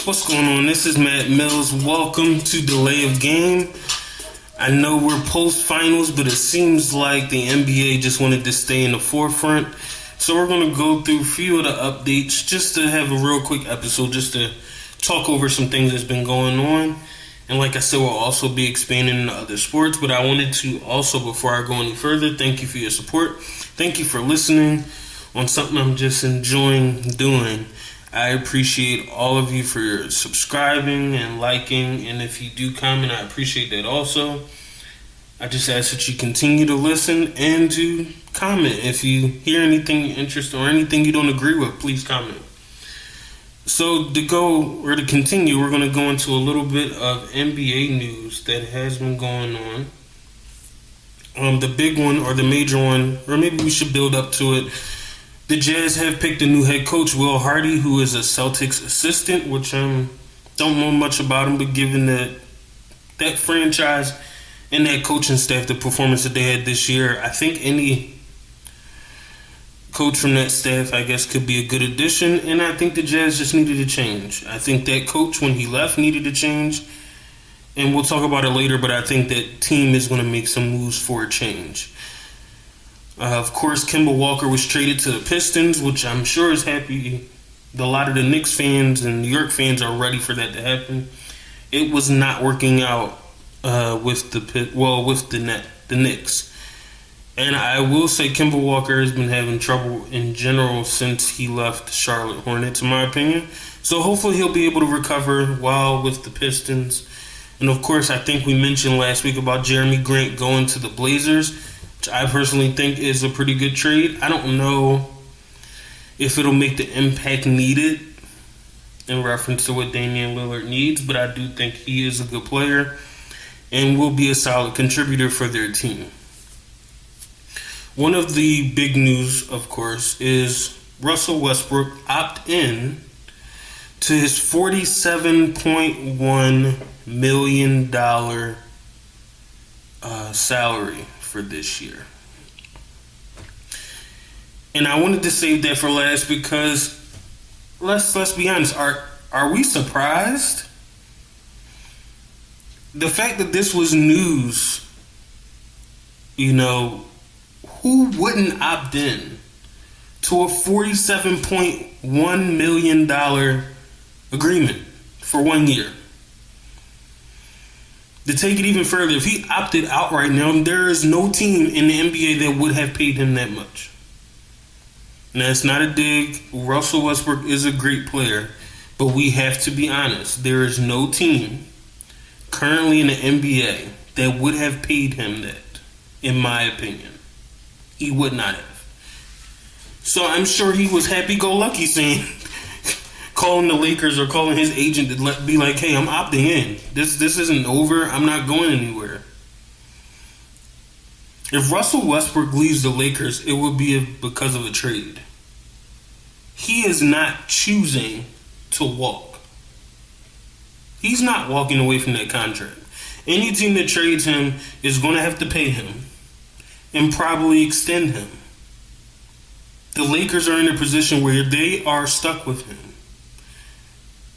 What's going on? This is Matt Mills. Welcome to Delay of Game. I know we're post-finals, but it seems like the NBA just wanted to stay in the forefront. So we're going to go through a few of the updates just to have a real quick episode, just to talk over some things that's been going on. And like I said, we'll also be expanding into other sports. But I wanted to also, before I go any further, thank you for your support. Thank you for listening on something I'm just enjoying doing. I appreciate all of you for subscribing and liking, and if you do comment, I appreciate that also. I just ask that you continue to listen and to comment. If you hear anything you interest or anything you don't agree with, please comment. So to continue, we're going to go into a little bit of NBA news that has been going on. The big one or the major one, or maybe we should build up to it. The Jazz have picked a new head coach, Will Hardy, who is a Celtics assistant, which I don't know much about him, but given that franchise and that coaching staff, the performance that they had this year, I think any coach from that staff, I guess, could be a good addition, and I think the Jazz just needed to change. I think that coach, when he left, needed to change, and we'll talk about it later, but I think that team is going to make some moves for a change. Of course, Kemba Walker was traded to the Pistons, which I'm sure is happy. A lot of the Knicks fans and New York fans are ready for that to happen. It was not working out with the Knicks. And I will say Kemba Walker has been having trouble in general since he left the Charlotte Hornets, in my opinion. So hopefully he'll be able to recover while with the Pistons. And of course, I think we mentioned last week about Jeremy Grant going to the Blazers, which I personally think is a pretty good trade. I don't know if it'll make the impact needed in reference to what Damian Lillard needs, but I do think he is a good player and will be a solid contributor for their team. One of the big news, of course, is Russell Westbrook opt in to his $47.1 million salary for this year. And I wanted to save that for last because let's be honest, are we surprised? The fact that this was news, who wouldn't opt in to a $47.1 million agreement for 1 year? To take it even further, if he opted out right now, there is no team in the NBA that would have paid him that much. Now, it's not a dig. Russell Westbrook is a great player, but we have to be honest. There is no team currently in the NBA that would have paid him that, in my opinion. He would not have. So I'm sure he was happy-go-lucky saying, calling the Lakers or calling his agent to be like, hey, I'm opting in. This isn't over. I'm not going anywhere. If Russell Westbrook leaves the Lakers, it would be because of a trade. He is not choosing to walk. He's not walking away from that contract. Any team that trades him is going to have to pay him and probably extend him. The Lakers are in a position where they are stuck with him.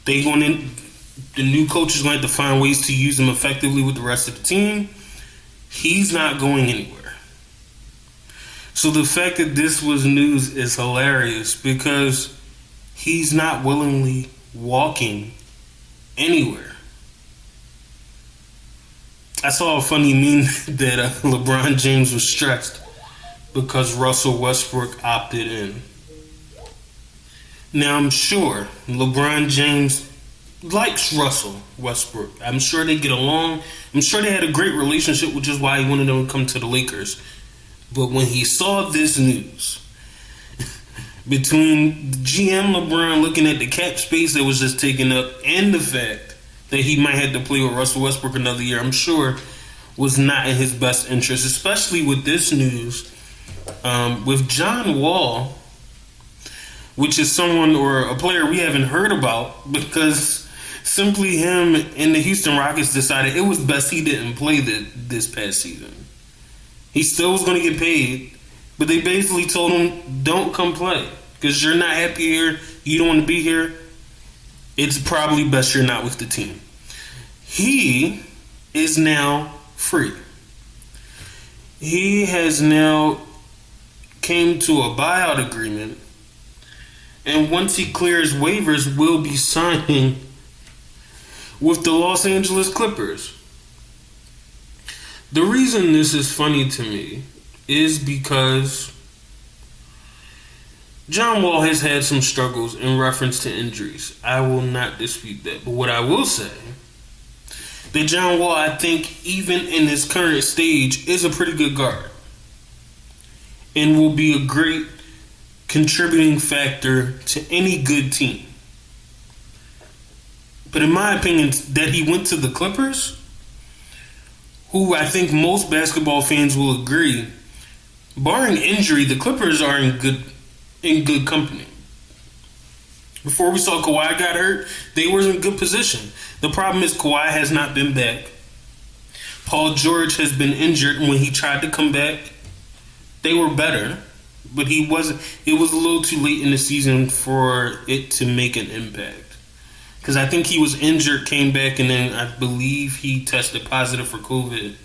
The new coach is going to have to find ways to use him effectively with the rest of the team. He's not going anywhere. So the fact that this was news is hilarious because he's not willingly walking anywhere. I saw a funny meme that LeBron James was stressed because Russell Westbrook opted in. Now, I'm sure LeBron James likes Russell Westbrook. I'm sure they get along. I'm sure they had a great relationship, which is why he wanted them to come to the Lakers. But when he saw this news, between GM LeBron looking at the cap space that was just taken up and the fact that he might have to play with Russell Westbrook another year, I'm sure was not in his best interest, especially with this news. With John Wall, which is someone or a player we haven't heard about because simply him and the Houston Rockets decided it was best he didn't play this past season. He still was going to get paid, but they basically told him, don't come play because you're not happy here, you don't want to be here. it's probably best you're not with the team. He is now free. He has now came to a buyout agreement, and once he clears waivers, will be signing with the Los Angeles Clippers. The reason this is funny to me is because John Wall has had some struggles in reference to injuries. I will not dispute that. But what I will say, that John Wall, I think, even in his current stage, is a pretty good guard. And will be a great contributing factor to any good team. But in my opinion, that he went to the Clippers, who I think most basketball fans will agree, barring injury, the Clippers are in good company. Before we saw Kawhi got hurt, they were in good position. The problem is Kawhi has not been back. Paul George has been injured, and when he tried to come back, they were better, but he wasn't. It was a little too late in the season for it to make an impact. Because I think he was injured, came back, and then I believe he tested positive for COVID,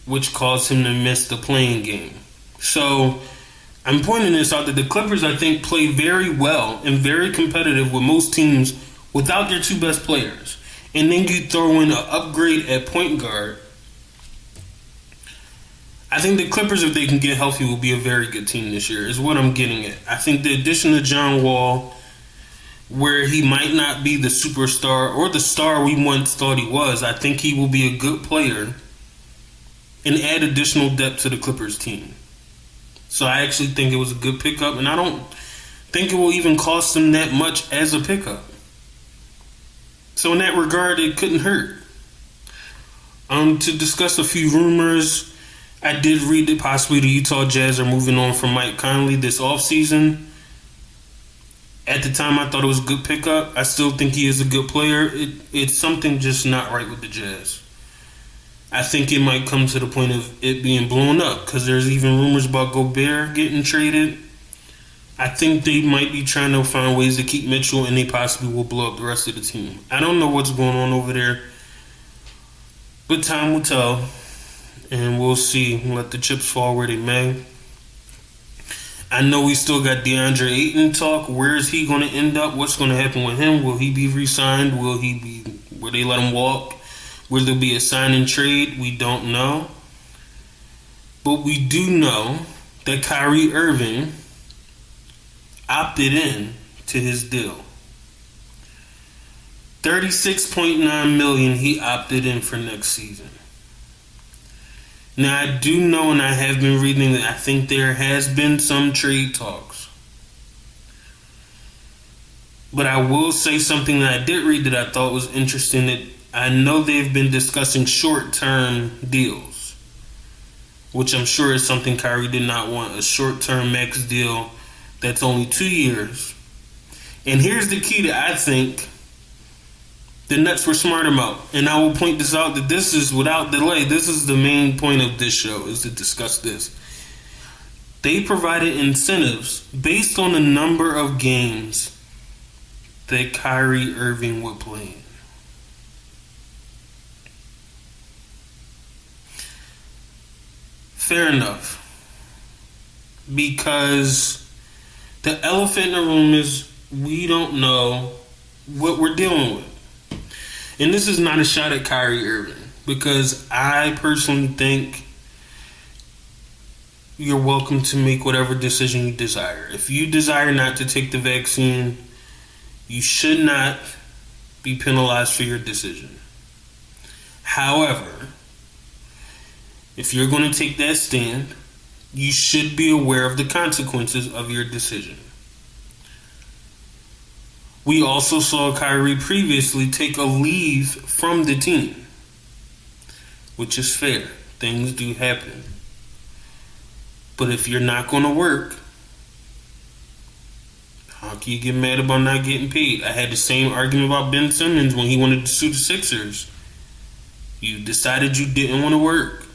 which caused him to miss the playing game. So I'm pointing this out that the Clippers, I think, play very well and very competitive with most teams without their two best players. And then you throw in an upgrade at point guard. I think the Clippers, if they can get healthy, will be a very good team this year, is what I'm getting at. I think the addition of John Wall, where he might not be the superstar or the star we once thought he was, I think he will be a good player and add additional depth to the Clippers team. So I actually think it was a good pickup, and I don't think it will even cost them that much as a pickup. So in that regard, it couldn't hurt. To discuss a few rumors, I did read that possibly the Utah Jazz are moving on from Mike Conley this offseason. At the time, I thought it was a good pickup. I still think he is a good player. It's something just not right with the Jazz. I think it might come to the point of it being blown up because there's even rumors about Gobert getting traded. I think they might be trying to find ways to keep Mitchell, and they possibly will blow up the rest of the team. I don't know what's going on over there, but time will tell, and we'll see. Let the chips fall where they may. I know we still got DeAndre Ayton talk. Where is he going to end up? What's going to happen with him? Will he be re-signed? Will they let him walk? Will there be a sign and trade? We don't know. But we do know that Kyrie Irving opted in to his deal. $36.9 million he opted in for next season. Now, I do know, and I have been reading that I think there has been some trade talks. But I will say something that I did read that I thought was interesting, that I know they've been discussing short-term deals, which I'm sure is something Kyrie did not want, a short-term max deal that's only 2 years. And here's the key that I think the Nets were smart about, and I will point this out, that this is, without delay, this is the main point of this show, is to discuss this. They provided incentives based on the number of games that Kyrie Irving would play in. Fair enough. Because the elephant in the room is we don't know what we're dealing with. And this is not a shot at Kyrie Irving, because I personally think you're welcome to make whatever decision you desire. If you desire not to take the vaccine, you should not be penalized for your decision. However, if you're going to take that stand, you should be aware of the consequences of your decision. We also saw Kyrie previously take a leave from the team, which is fair. Things do happen. But if you're not going to work, how can you get mad about not getting paid? I had the same argument about Ben Simmons when he wanted to sue the Sixers. You decided you didn't want to work.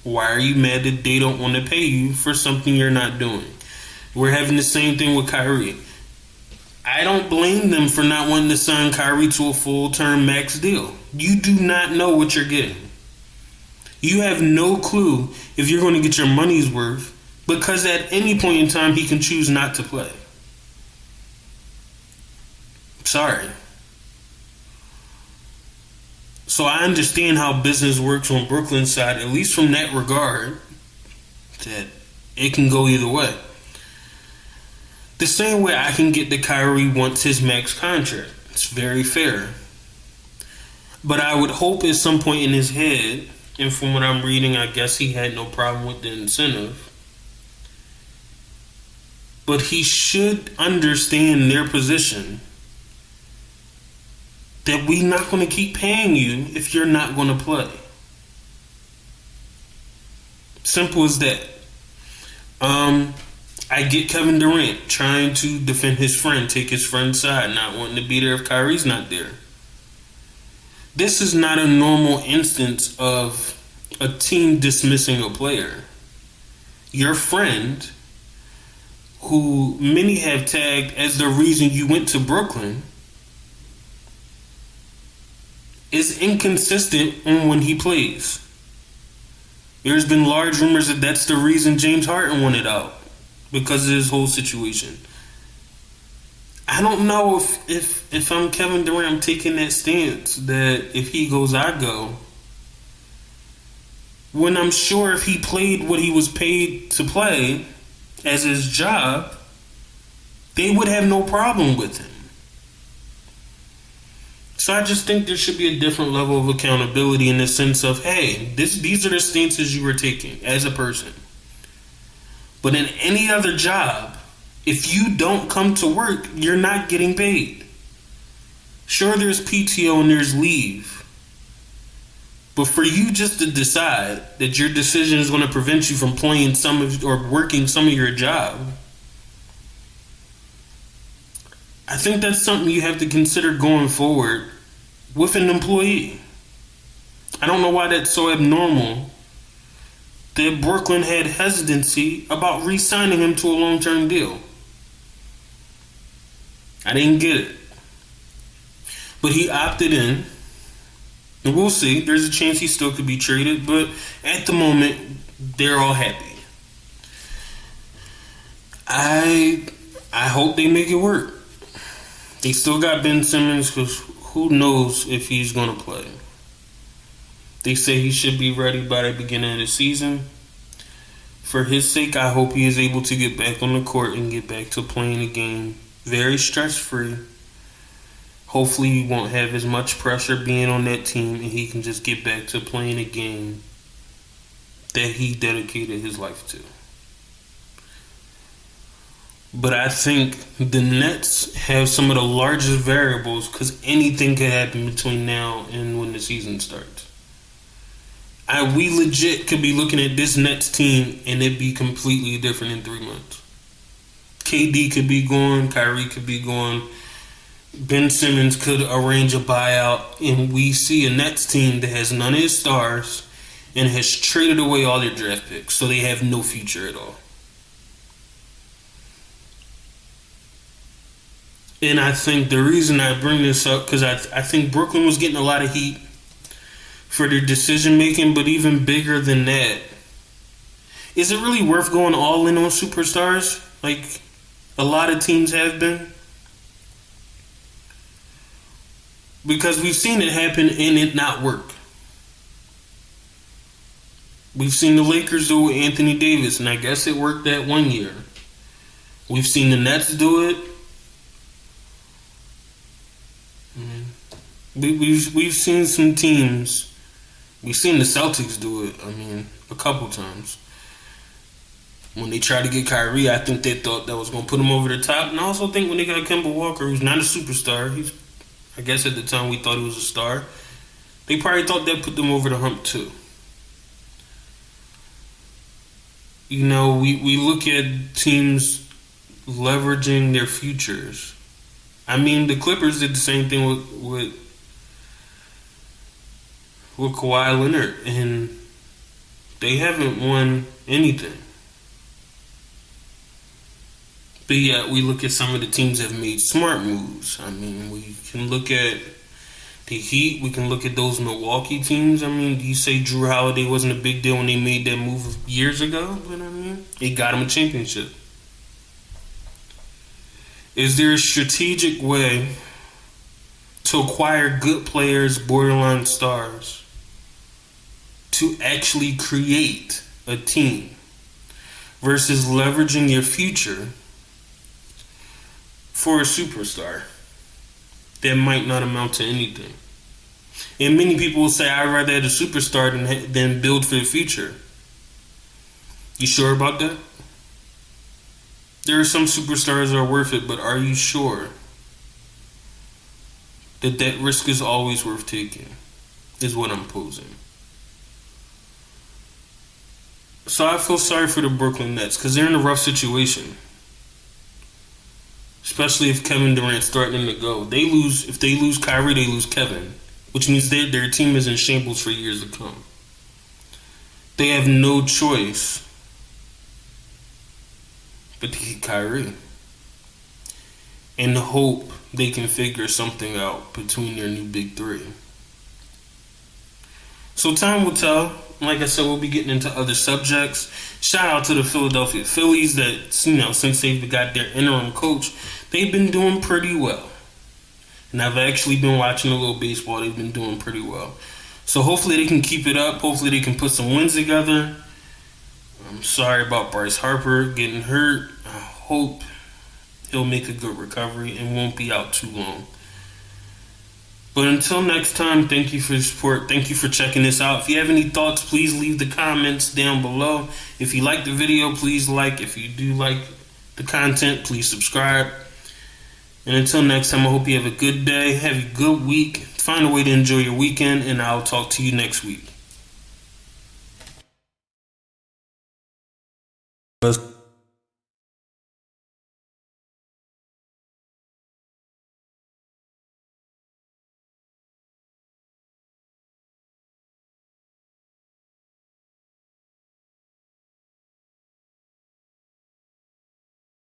Why are you mad that they don't want to pay you for something you're not doing? We're having the same thing with Kyrie. I don't blame them for not wanting to sign Kyrie to a full-term max deal. You do not know what you're getting. You have no clue if you're going to get your money's worth because at any point in time he can choose not to play. Sorry. So I understand how business works on Brooklyn's side, at least from that regard, that it can go either way. The same way I can get that Kyrie wants his max contract. It's very fair. But I would hope at some point in his head, and from what I'm reading, I guess he had no problem with the incentive. But he should understand their position. That we're not going to keep paying you if you're not going to play. Simple as that. I get Kevin Durant trying to defend his friend, take his friend's side, not wanting to be there if Kyrie's not there. This is not a normal instance of a team dismissing a player. Your friend, who many have tagged as the reason you went to Brooklyn, is inconsistent on when he plays. There's been large rumors that that's the reason James Harden wanted out. Because of his whole situation. I don't know if I'm Kevin Durant, I'm taking that stance that if he goes, I go. When I'm sure if he played what he was paid to play as his job, they would have no problem with him. So I just think there should be a different level of accountability in the sense of, hey, these are the stances you were taking as a person. But in any other job, if you don't come to work, you're not getting paid. Sure, there's PTO and there's leave. But for you just to decide that your decision is going to prevent you from playing or working some of your job, I think that's something you have to consider going forward with an employee. I don't know why that's so abnormal that Brooklyn had hesitancy about re-signing him to a long-term deal. I didn't get it. But he opted in. And we'll see. There's a chance he still could be traded. But at the moment, they're all happy. I hope they make it work. They still got Ben Simmons because who knows if he's going to play. They say he should be ready by the beginning of the season. For his sake, I hope he is able to get back on the court and get back to playing the game very stress-free. Hopefully he won't have as much pressure being on that team and he can just get back to playing a game that he dedicated his life to. But I think the Nets have some of the largest variables because anything could happen between now and when the season starts. We legit could be looking at this Nets team and it be completely different in 3 months. KD could be gone, Kyrie could be gone, Ben Simmons could arrange a buyout, and we see a Nets team that has none of his stars and has traded away all their draft picks, so they have no future at all. And I think the reason I bring this up, because I think Brooklyn was getting a lot of heat for their decision making, but even bigger than that, is it really worth going all in on superstars like a lot of teams have been? Because we've seen it happen and it not work. We've seen the Lakers do it with Anthony Davis, and I guess it worked that 1 year. We've seen the Nets do it. We've seen some teams. We've seen the Celtics do it, a couple times. When they tried to get Kyrie, I think they thought that was going to put him over the top. And I also think when they got Kemba Walker, who's not a superstar, I guess at the time we thought he was a star, they probably thought that put them over the hump too. You know, we look at teams leveraging their futures. The Clippers did the same thing with Kawhi Leonard, and they haven't won anything. But yet, we look at some of the teams that have made smart moves. I mean, we can look at the Heat. We can look at those Milwaukee teams. I mean, do you say Drew Holiday wasn't a big deal when they made that move years ago? But I mean, it got him a championship. Is there a strategic way to acquire good players, borderline stars, to actually create a team versus leveraging your future for a superstar that might not amount to anything? And many people will say, I'd rather have a superstar than build for the future. You sure about that? There are some superstars that are worth it, but are you sure that that risk is always worth taking? Is what I'm posing. So I feel sorry for the Brooklyn Nets because they're in a rough situation. Especially if Kevin Durant's threatening to go. If they lose Kyrie, they lose Kevin. Which means their team is in shambles for years to come. They have no choice but to keep Kyrie. And hope they can figure something out between their new big three. So time will tell. Like I said, we'll be getting into other subjects. Shout out to the Philadelphia Phillies that, since they've got their interim coach, they've been doing pretty well. And I've actually been watching a little baseball. They've been doing pretty well. So hopefully they can keep it up. Hopefully they can put some wins together. I'm sorry about Bryce Harper getting hurt. I hope he'll make a good recovery and won't be out too long. But until next time, thank you for your support. Thank you for checking this out. If you have any thoughts, please leave the comments down below. If you like the video, please like. If you do like the content, please subscribe. And until next time, I hope you have a good day, have a good week. Find a way to enjoy your weekend, and I'll talk to you next week.